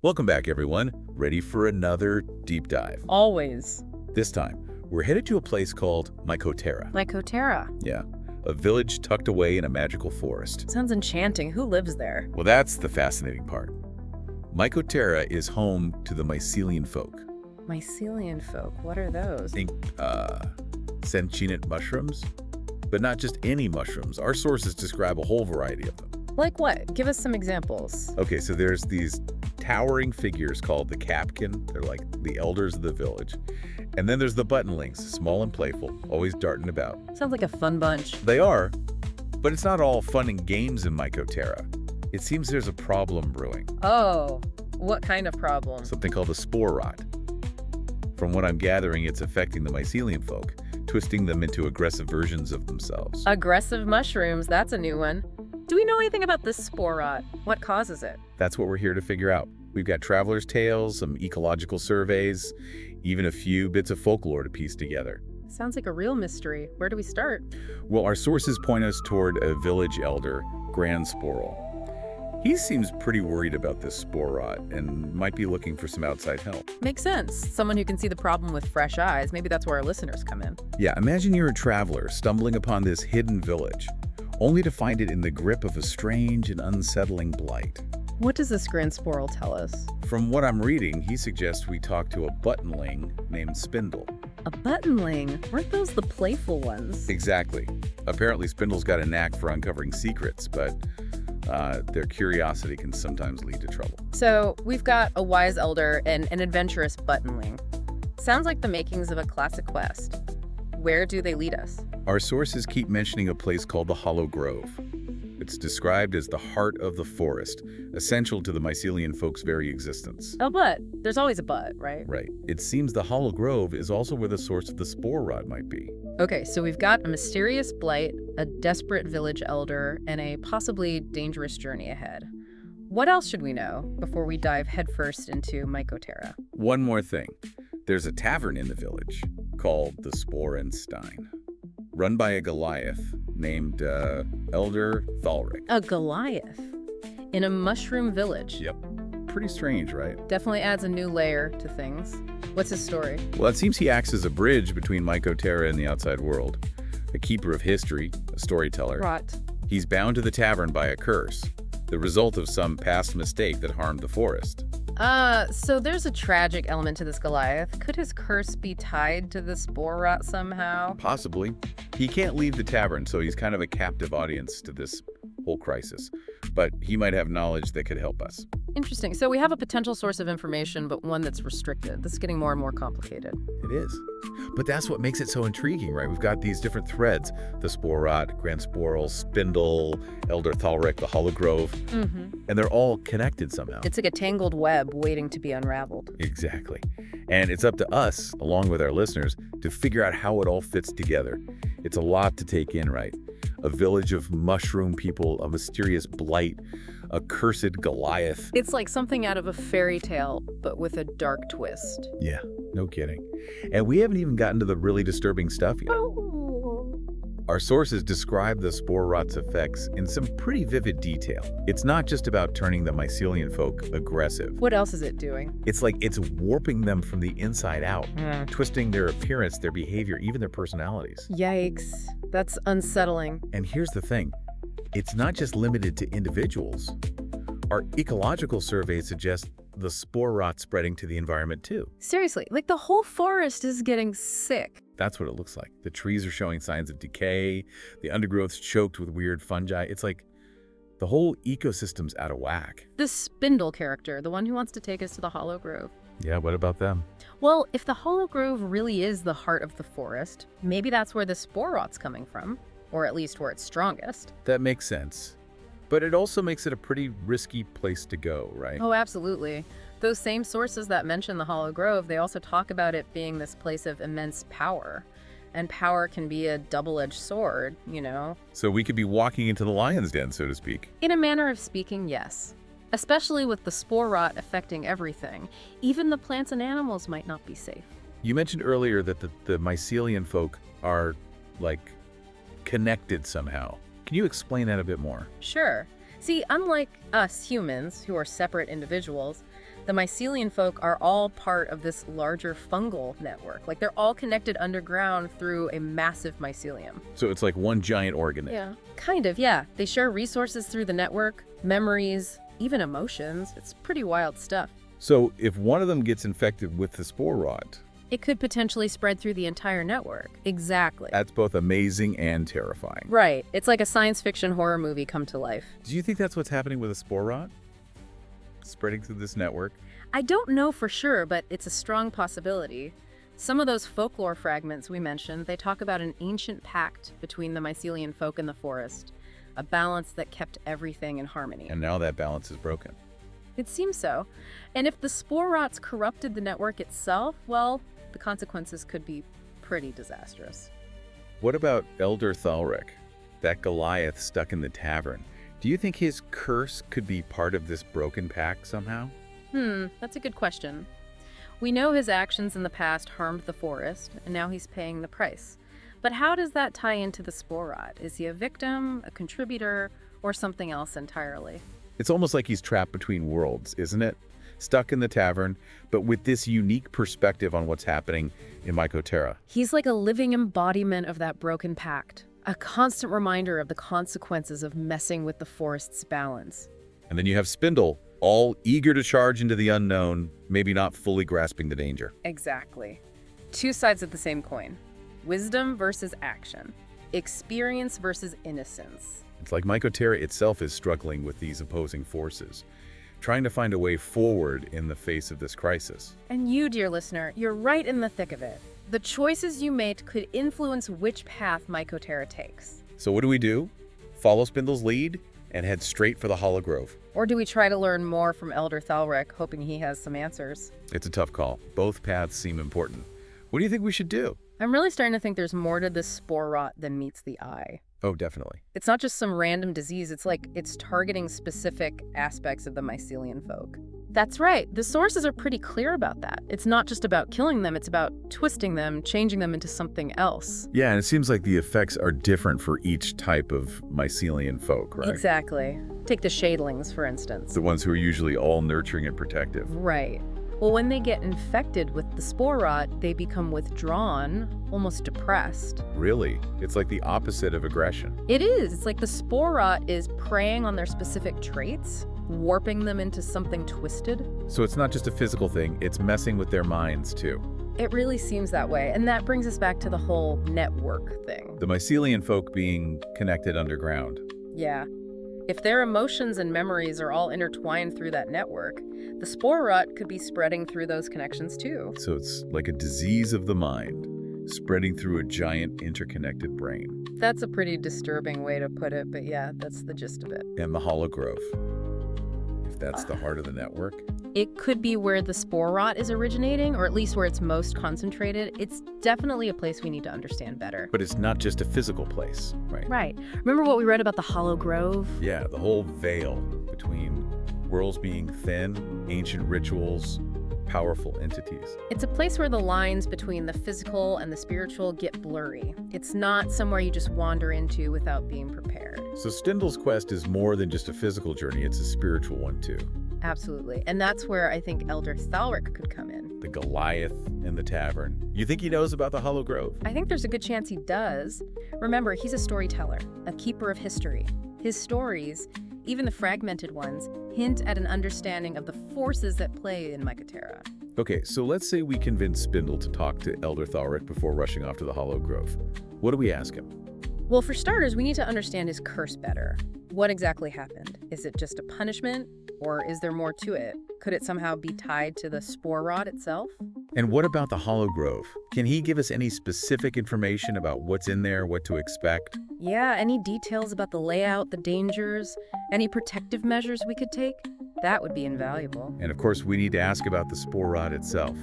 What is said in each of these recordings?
Welcome back, everyone. Ready for another deep dive. Always. This time, we're headed to a place called Mycotera. Mycotera. Yeah, a village tucked away in a magical forest. Sounds enchanting. Who lives there? Well, that's the fascinating part. Mycotera is home to the Mycelian Folk. Mycelian folk. What are those? Think, sentient mushrooms? But not just any mushrooms. Our sources describe a whole variety of them. Like what? Give us some examples. Okay, so there's these towering figures called the Capkin. They're like the elders of the village. And then there's the Buttonlings, small and playful, always darting about. Sounds like a fun bunch. They are, but it's not all fun and games in Mycotera. It seems there's a problem brewing. Oh, what kind of problem? Something called a Spore Rot. From what I'm gathering, it's affecting the Mycelian Folk, twisting them into aggressive versions of themselves. Aggressive mushrooms. That's a new one. Do we know anything about this Spore Rot? What causes it? That's what we're here to figure out. We've got traveler's tales, some ecological surveys, even a few bits of folklore to piece together. Sounds like a real mystery. Where do we start? Well, our sources point us toward a village elder, Grand Sporal. He seems pretty worried about this spore rot and might be looking for some outside help. Makes sense. Someone who can see the problem with fresh eyes. Maybe that's where our listeners come in. Yeah, imagine you're a traveler stumbling upon this hidden village, only to find it in the grip of a strange and unsettling blight. What does this Grand Sporal tell us? From what I'm reading, he suggests we talk to a Buttonling named Spindle. A Buttonling? Weren't those the playful ones? Exactly. Apparently Spindle's got a knack for uncovering secrets, but their curiosity can sometimes lead to trouble. So we've got a wise elder and an adventurous Buttonling. Sounds like the makings of a classic quest. Where do they lead us? Our sources keep mentioning a place called the Hollow Grove. It's described as the heart of the forest, essential to the Mycelian Folk's very existence. Oh, but there's always a but, right? Right. It seems the Hollow Grove is also where the source of the Spore Rot might be. Okay, so we've got a mysterious blight, a desperate village elder, and a possibly dangerous journey ahead. What else should we know before we dive headfirst into Mycotera? One more thing. There's a tavern in the village called the Spore and Stein, run by a Goliath named Elder Thalric. A Goliath in a mushroom village. Yep. Pretty strange, right? Definitely adds a new layer to things. What's his story? Well, it seems he acts as a bridge between Mycotera and the outside world. A keeper of history, a storyteller. Rot. He's bound to the tavern by a curse, the result of some past mistake that harmed the forest. So there's a tragic element to this Goliath. Could his curse be tied to the Spore Rot somehow? Possibly. He can't leave the tavern, so he's kind of a captive audience to this whole crisis. But he might have knowledge that could help us. Interesting. So we have a potential source of information, but one that's restricted. This is getting more and more complicated. It is. But that's what makes it so intriguing, right? We've got these different threads. The Spore Rot, Grand Sporal, Spindle, Elder Thalric, the Hollow Grove. And they're all connected somehow. It's like a tangled web waiting to be unraveled. Exactly. And it's up to us, along with our listeners, to figure out how it all fits together. It's a lot to take in, right? A village of mushroom people, a mysterious blight, a cursed Goliath. It's like something out of a fairy tale, but with a dark twist. Yeah, no kidding. And we haven't even gotten to the really disturbing stuff yet. Our sources describe the Spore Rot's effects in some pretty vivid detail. It's not just about turning the Mycelian Folk aggressive. What else is it doing? It's like it's warping them from the inside out, twisting their appearance, their behavior, even their personalities. Yikes. That's unsettling. And here's the thing. It's not just limited to individuals. Our ecological surveys suggest the Spore Rot spreading to the environment too. Seriously, like the whole forest is getting sick. That's what it looks like. The trees are showing signs of decay, the undergrowth's choked with weird fungi. It's like the whole ecosystem's out of whack. The Spindle character, the one who wants to take us to the Hollow Grove. Yeah, what about them? Well, if the Hollow Grove really is the heart of the forest, maybe that's where the Spore Rot's coming from, or at least where it's strongest. That makes sense. But it also makes it a pretty risky place to go, right? Oh, absolutely. Those same sources that mention the Hollow Grove, they also talk about it being this place of immense power. And power can be a double-edged sword, you know? So we could be walking into the lion's den, so to speak. In a manner of speaking, yes. Especially with the Spore Rot affecting everything. Even the plants and animals might not be safe. You mentioned earlier that the Mycelian Folk are, like, connected somehow. Can you explain that a bit more? Sure. See, unlike us humans, who are separate individuals, The Mycelian Folk are all part of this larger fungal network. Like they're all connected underground through a massive mycelium. So it's like one giant organism. Yeah. Kind of, yeah. They share resources through the network, memories, even emotions. It's pretty wild stuff. So if one of them gets infected with the spore rot, It could potentially spread through the entire network. Exactly. that's both amazing and terrifying. Right. It's like a science fiction horror movie come to life. Do you think that's what's happening with a spore rot? Spreading through this network? I don't know for sure, but it's a strong possibility. Some of those folklore fragments we mentioned, they talk about an ancient pact between the Mycelian folk and the forest, a balance that kept everything in harmony. And now that balance is broken. It seems so. And if the spore rots corrupted the network itself, well, the consequences could be pretty disastrous. What about Elder Thalric, that Goliath stuck in the tavern? Do you think his curse could be part of this broken pact somehow? That's a good question. We know his actions in the past harmed the forest, and now he's paying the price. But how does that tie into the spore rot? Is he a victim, a contributor, or something else entirely? It's almost like he's trapped between worlds, isn't it? Stuck in the tavern, but with this unique perspective on what's happening in Mycotera. He's like a living embodiment of that broken pact, a constant reminder of the consequences of messing with the forest's balance. And then you have Spindle, all eager to charge into the unknown, maybe not fully grasping the danger. Exactly. Two sides of the same coin. Wisdom versus action. Experience versus innocence. It's like Mycotera itself is struggling with these opposing forces, trying to find a way forward in the face of this crisis. And you, dear listener, you're right in the thick of it. The choices you make could influence which path Mycotera takes. So what do? Follow Spindle's lead and head straight for the Hollow Grove. Or do we try to learn more from Elder Thalric, hoping he has some answers? It's a tough call. Both paths seem important. What do you think we should do? I'm really starting to think there's more to this spore rot than meets the eye. Oh, definitely. It's not just some random disease, it's like it's targeting specific aspects of the Mycelian folk. That's right, the sources are pretty clear about that. It's not just about killing them, it's about twisting them, changing them into something else. Yeah, and it seems like the effects are different for each type of Mycelian folk, right? Exactly. Take the shadlings, for instance. The ones who are usually all nurturing and protective. Right. Well, when they get infected with the spore rot, they become withdrawn, almost depressed. Really? It's like the opposite of aggression. It is. It's like the spore rot is preying on their specific traits, warping them into something twisted. So it's not just a physical thing, it's messing with their minds too. It really seems that way, and that brings us back to the whole network thing. The Mycelian folk being connected underground. Yeah. If their emotions and memories are all intertwined through that network, the spore rot could be spreading through those connections too. So it's like a disease of the mind, spreading through a giant interconnected brain. That's a pretty disturbing way to put it, but yeah, that's the gist of it. And the Hollow Grove. If that's the heart of the network. It could be where the spore rot is originating, or at least where it's most concentrated. It's definitely a place we need to understand better. But it's not just a physical place, right? Right. Remember what we read about the Hollow Grove? Yeah, the whole veil between worlds being thin, ancient rituals, powerful entities. It's a place where the lines between the physical and the spiritual get blurry. It's not somewhere you just wander into without being prepared. So Stindle's quest is more than just a physical journey, it's a spiritual one too. Absolutely. And that's where I think Elder Thalric could come in. The Goliath in the tavern. You think he knows about the Hollow Grove? I think there's a good chance he does. Remember, he's a storyteller, a keeper of history. His stories, even the fragmented ones, hint at an understanding of the forces that play in Mycotera. Okay, so let's say we convince Spindle to talk to Elder Thalric before rushing off to the Hollow Grove. What do we ask him? Well, for starters, we need to understand his curse better. What exactly happened? Is it just a punishment, or is there more to it? Could it somehow be tied to the spore rot itself? And what about the Hollow Grove? Can he give us any specific information about what's in there, what to expect? Yeah, any details about the layout, the dangers, any protective measures we could take? That would be invaluable. And of course, we need to ask about the Spore Rot itself.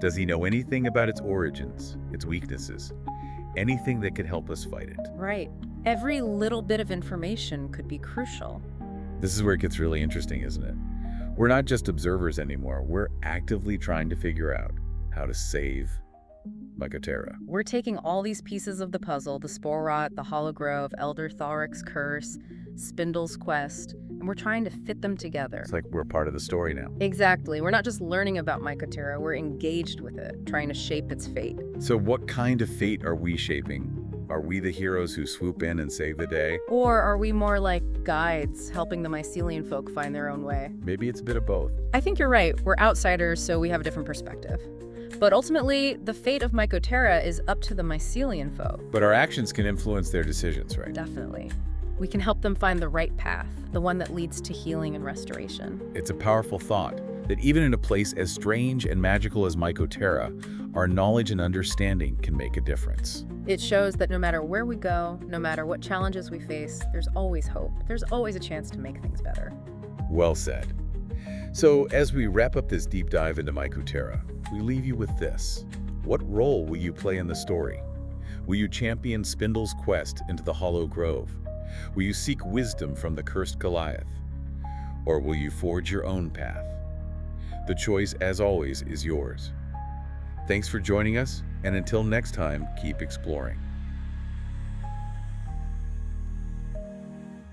Does he know anything about its origins, its weaknesses? Anything that could help us fight it? Right. Every little bit of information could be crucial. This is where it gets really interesting, isn't it? We're not just observers anymore. We're actively trying to figure out how to save Mycotera. We're taking all these pieces of the puzzle, the Spore Rot, the Hollow Grove, Elder Thoric's Curse, Spindle's Quest, and we're trying to fit them together. It's like we're part of the story now. Exactly. We're not just learning about Mycotera, we're engaged with it, trying to shape its fate. So what kind of fate are we shaping? Are we the heroes who swoop in and save the day? Or are we more like guides, helping the Mycelian folk find their own way? Maybe it's a bit of both. I think you're right. We're outsiders, so we have a different perspective. But ultimately, the fate of Mycotera is up to the Mycelian folk. But our actions can influence their decisions, right? Definitely. We can help them find the right path, the one that leads to healing and restoration. It's a powerful thought that even in a place as strange and magical as Mycotera, our knowledge and understanding can make a difference. It shows that no matter where we go, no matter what challenges we face, there's always hope. There's always a chance to make things better. Well said. So as we wrap up this deep dive into Mycotera, we leave you with this. What role will you play in the story? Will you champion Spindle's quest into the Hollow Grove? Will you seek wisdom from the cursed Goliath? Or will you forge your own path? The choice, as always, is yours. Thanks for joining us, and until next time, keep exploring.